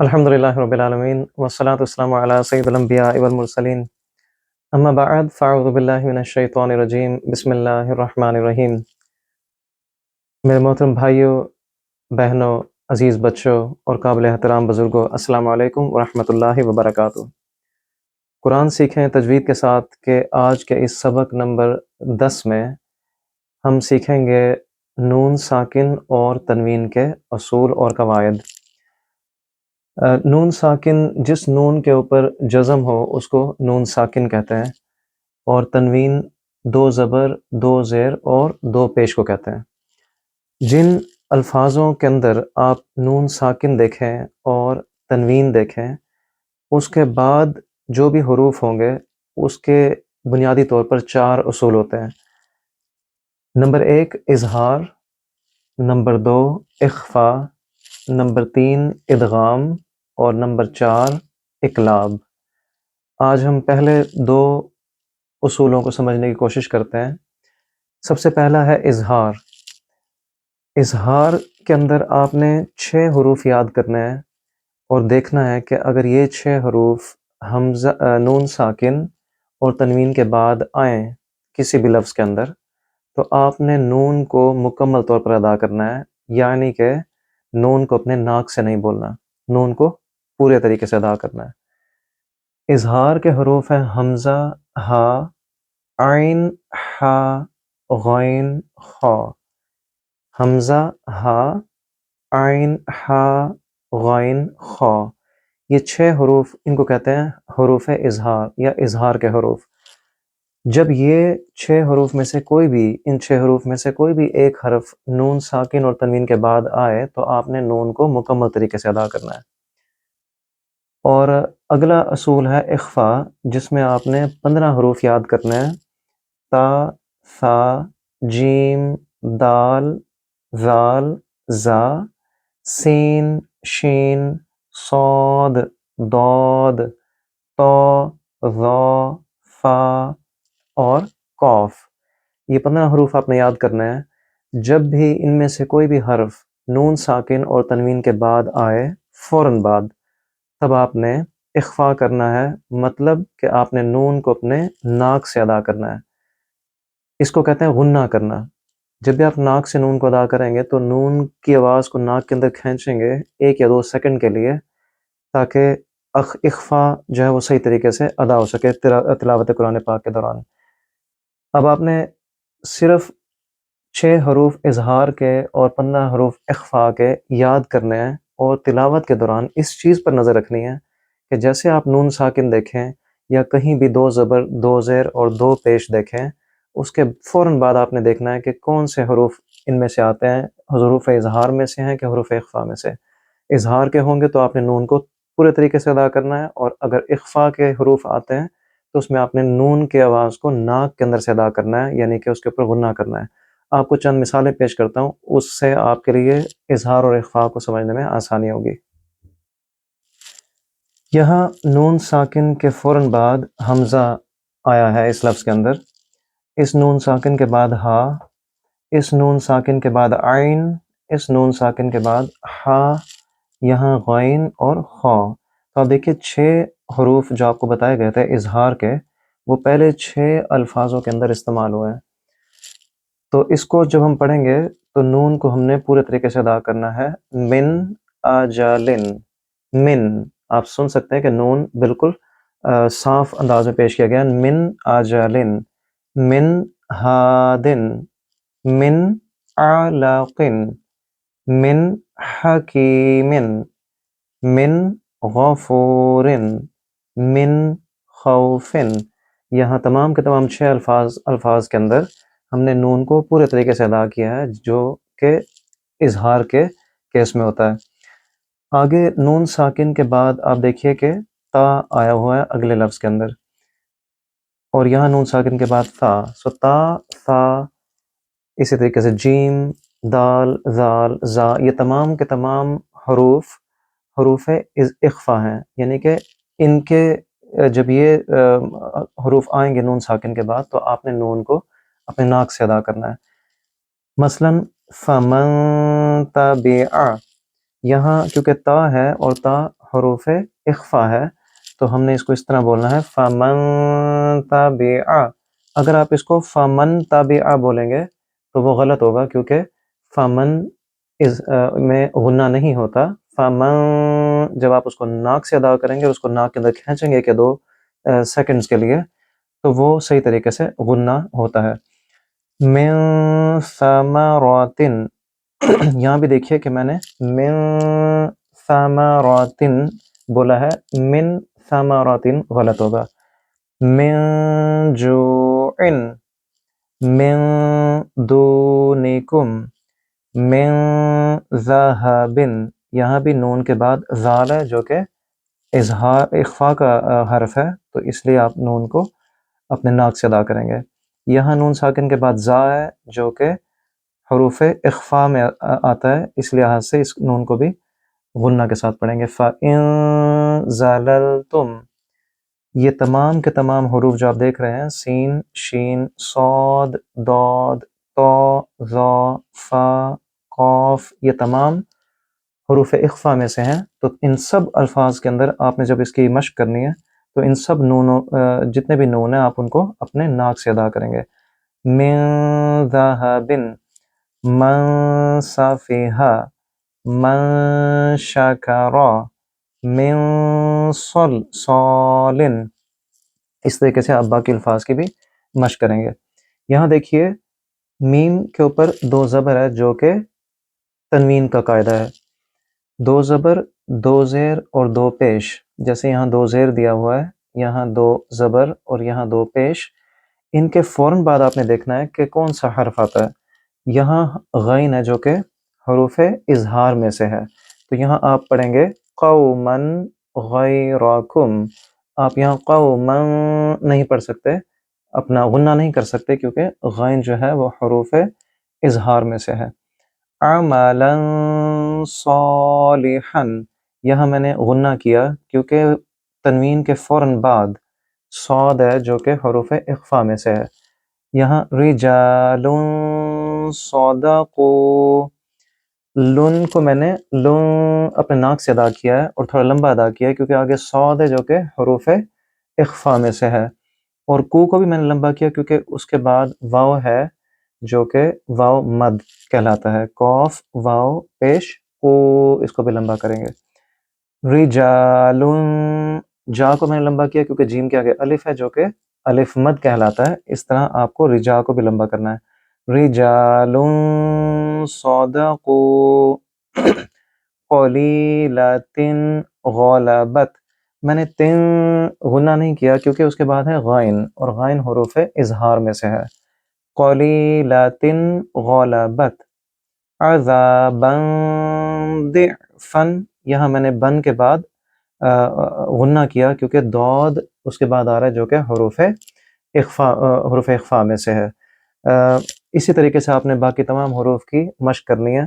الحمد لله رب العالمين والصلاة والسلام على سيد الأنبياء والمرسلين أما بعد فأعوذ بالله من الشيطان الرجيم بسم الله الرحمن الرحیم۔ میرے محترم بھائیوں، بہنوں، عزیز بچوں اور قابل احترام بزرگوں، السلام علیکم ورحمۃ اللہ وبرکاتہ۔ قرآن سیکھیں تجوید کے ساتھ کے آج کے اس سبق نمبر 10 میں ہم سیکھیں گے نون ساکن اور تنوین کے اصول اور قواعد۔ نون ساکن جس نون کے اوپر جزم ہو اس کو نون ساکن کہتے ہیں، اور تنوین 2 زبر 2 زیر اور 2 پیش کو کہتے ہیں۔ جن الفاظوں کے اندر آپ نون ساکن دیکھیں اور تنوین دیکھیں، اس کے بعد جو بھی حروف ہوں گے اس کے بنیادی طور پر 4 اصول ہوتے ہیں۔ نمبر 1 اظہار، نمبر 2 اخفاء، نمبر 3 ادغام اور نمبر 4 اقلاب۔ آج ہم پہلے 2 اصولوں کو سمجھنے کی کوشش کرتے ہیں۔ سب سے پہلا ہے اظہار۔ اظہار کے اندر آپ نے 6 حروف یاد کرنے ہیں اور دیکھنا ہے کہ اگر یہ 6 حروف نون ساکن اور تنوین کے بعد آئیں کسی بھی لفظ کے اندر، تو آپ نے نون کو مکمل طور پر ادا کرنا ہے، یعنی کہ نون کو اپنے ناک سے نہیں بولنا، نون کو پورے طریقے سے ادا کرنا ہے۔ اظہار کے حروف ہیں حمزہ، ہا، عین، ہا، غین، خا۔ حمزہ، ہا، عین، ہا، غین، خا، یہ 6 حروف ان کو کہتے ہیں حروف اظہار یا اظہار کے حروف۔ جب یہ 6 حروف میں سے کوئی بھی ان 6 حروف میں سے کوئی بھی ایک حرف نون ساکن اور تنوین کے بعد آئے تو آپ نے نون کو مکمل طریقے سے ادا کرنا ہے۔ اور اگلا اصول ہے اخفاء، جس میں آپ نے 15 حروف یاد کرنے ہیں: تا، ثا، جیم، دال، ذال، زا، سین، شین، صاد، ضاد، طا، ظا، فا اور قاف۔ یہ 15 حروف آپ نے یاد کرنا ہے۔ جب بھی ان میں سے کوئی بھی حرف نون ساکن اور تنوین کے بعد آئے فوراً بعد، تب آپ نے اخفاء کرنا ہے، مطلب کہ آپ نے نون کو اپنے ناک سے ادا کرنا ہے۔ اس کو کہتے ہیں غنہ کرنا۔ جب بھی آپ ناک سے نون کو ادا کریں گے تو نون کی آواز کو ناک کے اندر کھینچیں گے 1 یا 2 سیکنڈ کے لیے، تاکہ اخفاء جو ہے وہ صحیح طریقے سے ادا ہو سکے تلاوت قرآن پاک کے دوران۔ اب آپ نے صرف 6 حروف اظہار کے اور 15 حروف اخفاء کے یاد کرنے ہیں، اور تلاوت کے دوران اس چیز پر نظر رکھنی ہے کہ جیسے آپ نون ساکن دیکھیں یا کہیں بھی 2 زبر 2 زیر اور 2 پیش دیکھیں، اس کے فوراً بعد آپ نے دیکھنا ہے کہ کون سے حروف ان میں سے آتے ہیں، حروف اظہار میں سے ہیں کہ حروف اخفاء میں سے۔ اظہار کے ہوں گے تو آپ نے نون کو پورے طریقے سے ادا کرنا ہے، اور اگر اخفاء کے حروف آتے ہیں تو اس میں آپ نے نون کی آواز کو ناک کے اندر سے ادا کرنا ہے، یعنی کہ اس کے اوپر غنہ کرنا ہے۔ آپ کو چند مثالیں پیش کرتا ہوں، اس سے آپ کے لیے اظہار اور اخفاء کو سمجھنے میں آسانی ہوگی۔ یہاں نون ساکن کے فوراً بعد حمزہ آیا ہے اس لفظ کے اندر، اس نون ساکن کے بعد ہا، اس نون ساکن کے بعد عین، اس نون ساکن کے بعد ہا، یہاں غین اور خا۔ تو آپ دیکھیے 6 حروف جو آپ کو بتائے گئے تھے اظہار کے، وہ پہلے 6 الفاظوں کے اندر استعمال ہوئے ہیں۔ تو اس کو جب ہم پڑھیں گے تو نون کو ہم نے پورے طریقے سے ادا کرنا ہے۔ من آجالن، من، آپ سن سکتے ہیں کہ نون بالکل صاف انداز میں پیش کیا گیا، من آجالن، من ہادن، من علاقن، من حکیمن، من غفورن، من خوفن۔ یہاں تمام کے تمام 6 الفاظ کے اندر ہم نے نون کو پورے طریقے سے ادا کیا ہے، جو کہ اظہار کے کیس میں ہوتا ہے۔ آگے نون ساکن کے بعد آپ دیکھیے کہ تا آیا ہوا ہے اگلے لفظ کے اندر، اور یہاں نون ساکن کے بعد تا، سو تا، ثا، اسی طریقے سے جیم، دال، ذال، زا، یہ تمام کے تمام حروف اخفاء ہیں، یعنی کہ ان کے جب یہ حروف آئیں گے نون ساکن کے بعد تو آپ نے نون کو اپنے ناک سے ادا کرنا ہے۔ مثلاً فمن تبع، یہاں کیونکہ تا ہے اور تا حروف اخفا ہے تو ہم نے اس کو اس طرح بولنا ہے فمن تبع. اگر آپ اس کو فمن تبع بولیں گے تو وہ غلط ہوگا، کیونکہ فمن میں غنہ نہیں ہوتا. فمن جب آپ اس کو ناک سے ادا کریں گے، اس کو ناک کے اندر کھینچیں گے کہ 2 سیکنڈز کے لیے، تو وہ صحیح طریقے سے غنہ ہوتا ہے. من ثمرات، یہاں بھی دیکھیے کہ میں نے من ثمرات بولا ہے، من ثمرات غلط ہوگا. من جوع، من دونکم، من ذہب. یہاں بھی نون کے بعد ذال ہے جو کہ اظہار اخفا کا حرف ہے، تو اس لیے آپ نون کو اپنے ناک سے ادا کریں گے. یہاں نون ساکن کے بعد زا ہے جو کہ حروف اخفا میں آتا ہے، اس لحاظ سے اس نون کو بھی غنہ کے ساتھ پڑھیں گے. فَإِن زَلَلْتُمْ. یہ تمام کے تمام حروف جو آپ دیکھ رہے ہیں، سین، شین، صاد، ضاد، طا، ظا، فا، قاف، یہ تمام حروف اخفا میں سے ہیں. تو ان سب الفاظ کے اندر آپ نے جب اس کی مشق کرنی ہے تو ان سب نونوں جتنے بھی نون ہیں آپ ان کو اپنے ناک سے ادا کریں گے. من ذہب، من صفیحہ، من شکر، من صال. اس طریقے سے آپ باقی الفاظ کی بھی مشق کریں گے. یہاں دیکھیے میم کے اوپر 2 زبر ہے جو کہ تنوین کا قاعدہ ہے. 2 زبر، 2 زیر اور 2 پیش. جیسے یہاں 2 زیر دیا ہوا ہے، یہاں 2 زبر اور یہاں 2 پیش. ان کے فوراً بعد آپ نے دیکھنا ہے کہ کون سا حرف آتا ہے. یہاں غین ہے جو کہ حروف اظہار میں سے ہے، تو یہاں آپ پڑھیں گے قومن غیرکم. آپ یہاں قومن نہیں پڑھ سکتے، اپنا غنہ نہیں کر سکتے، کیونکہ غین جو ہے وہ حروف اظہار میں سے ہے. عملا صالحا، یہاں میں نے غنہ کیا کیونکہ تنوین کے فوراً بعد صاد ہے جو کہ حروف اخفا میں سے ہے. یہاں رجال صدقوا، لن کو میں نے لن اپنے ناک سے ادا کیا ہے اور تھوڑا لمبا ادا کیا ہے کیونکہ آگے صاد ہے جو کہ حروف اخفا میں سے ہے. اور کو بھی میں نے لمبا کیا کیونکہ اس کے بعد واو ہے جو کہ واو مد کہلاتا ہے. قاف واو پیش کو، اس کو بھی لمبا کریں گے. رجال، جا کو میں نے لمبا کیا کیونکہ جیم کے آگے الف ہے جو کہ الف مد کہلاتا ہے. اس طرح آپ کو رجا کو بھی لمبا کرنا ہے. رجال صدقوا قلیلۃ غلبت. میں نے تن غنہ نہیں کیا کیونکہ اس کے بعد ہے غائن، اور غائن حروف اظہار میں سے ہے. قلیلۃ غلبت عذابا ضعفا. یہاں میں نے بن کے بعد غنہ کیا کیونکہ دود اس کے بعد آ رہا ہے جو کہ حروف اخفا میں سے ہے. اسی طریقے سے آپ نے باقی تمام حروف کی مشق کرنی ہے.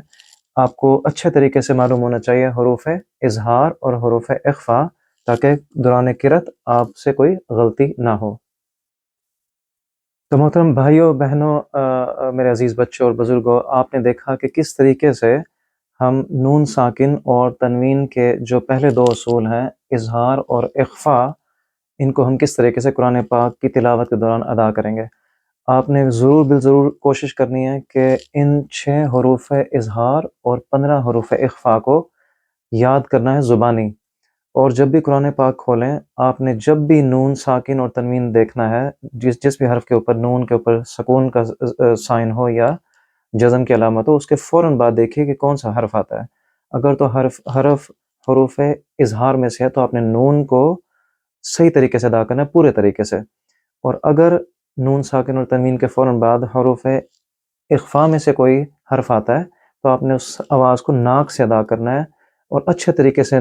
آپ کو اچھے طریقے سے معلوم ہونا چاہیے حروف اظہار اور حروف اخفا، تاکہ دوران قرأت آپ سے کوئی غلطی نہ ہو. تو محترم بھائیوں بہنوں، میرے عزیز بچوں اور بزرگوں، آپ نے دیکھا کہ کس طریقے سے ہم نون ساکن اور تنوین کے جو پہلے 2 اصول ہیں اظہار اور اخفا، ان کو ہم کس طریقے سے قرآن پاک کی تلاوت کے دوران ادا کریں گے. آپ نے ضرور بالضرور کوشش کرنی ہے کہ ان 6 حروف اظہار اور 15 حروف اخفا کو یاد کرنا ہے زبانی. اور جب بھی قرآن پاک کھولیں، آپ نے جب بھی نون ساکن اور تنوین دیکھنا ہے، جس بھی حرف کے اوپر نون کے اوپر سکون کا سائن ہو یا جزم کی علامت ہو، اس کے فوراً بعد دیکھیے کہ کون سا حرف آتا ہے. اگر تو حروف اظہار میں سے ہے تو آپ نے نون کو صحیح طریقے سے ادا کرنا ہے، پورے طریقے سے. اور اگر نون ساکن اور تنوین کے فوراً بعد حروف اخفا میں سے کوئی حرف آتا ہے تو آپ نے اس آواز کو ناک سے ادا کرنا ہے اور اچھے طریقے سے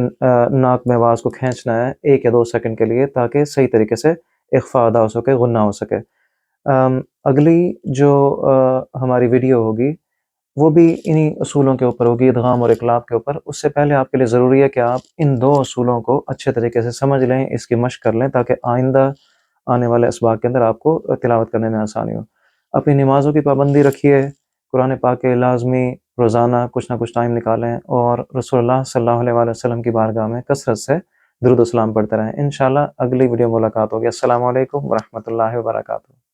ناک میں آواز کو کھینچنا ہے 1 یا 2 سیکنڈ کے لیے، تاکہ صحیح طریقے سے اخفا ادا ہو سکے، غنہ ہو سکے. اگلی جو ہماری ویڈیو ہوگی وہ بھی انہی اصولوں کے اوپر ہوگی، ادغام اور اقلاب کے اوپر. اس سے پہلے آپ کے لیے ضروری ہے کہ آپ ان 2 اصولوں کو اچھے طریقے سے سمجھ لیں، اس کی مشق کر لیں، تاکہ آئندہ آنے والے اسباق کے اندر آپ کو تلاوت کرنے میں آسانی ہو. اپنی نمازوں کی پابندی رکھیے، قرآن پاک کے لازمی روزانہ کچھ نہ کچھ ٹائم نکالیں اور رسول اللہ صلی اللہ علیہ وآلہ وسلم کی بارگاہ میں کثرت سے درود و سلام پڑھتے رہیں۔ انشاءاللہ اگلی ویڈیو ملاقات ہوگی۔ السلام علیکم ورحمۃ اللہ وبرکاتہ۔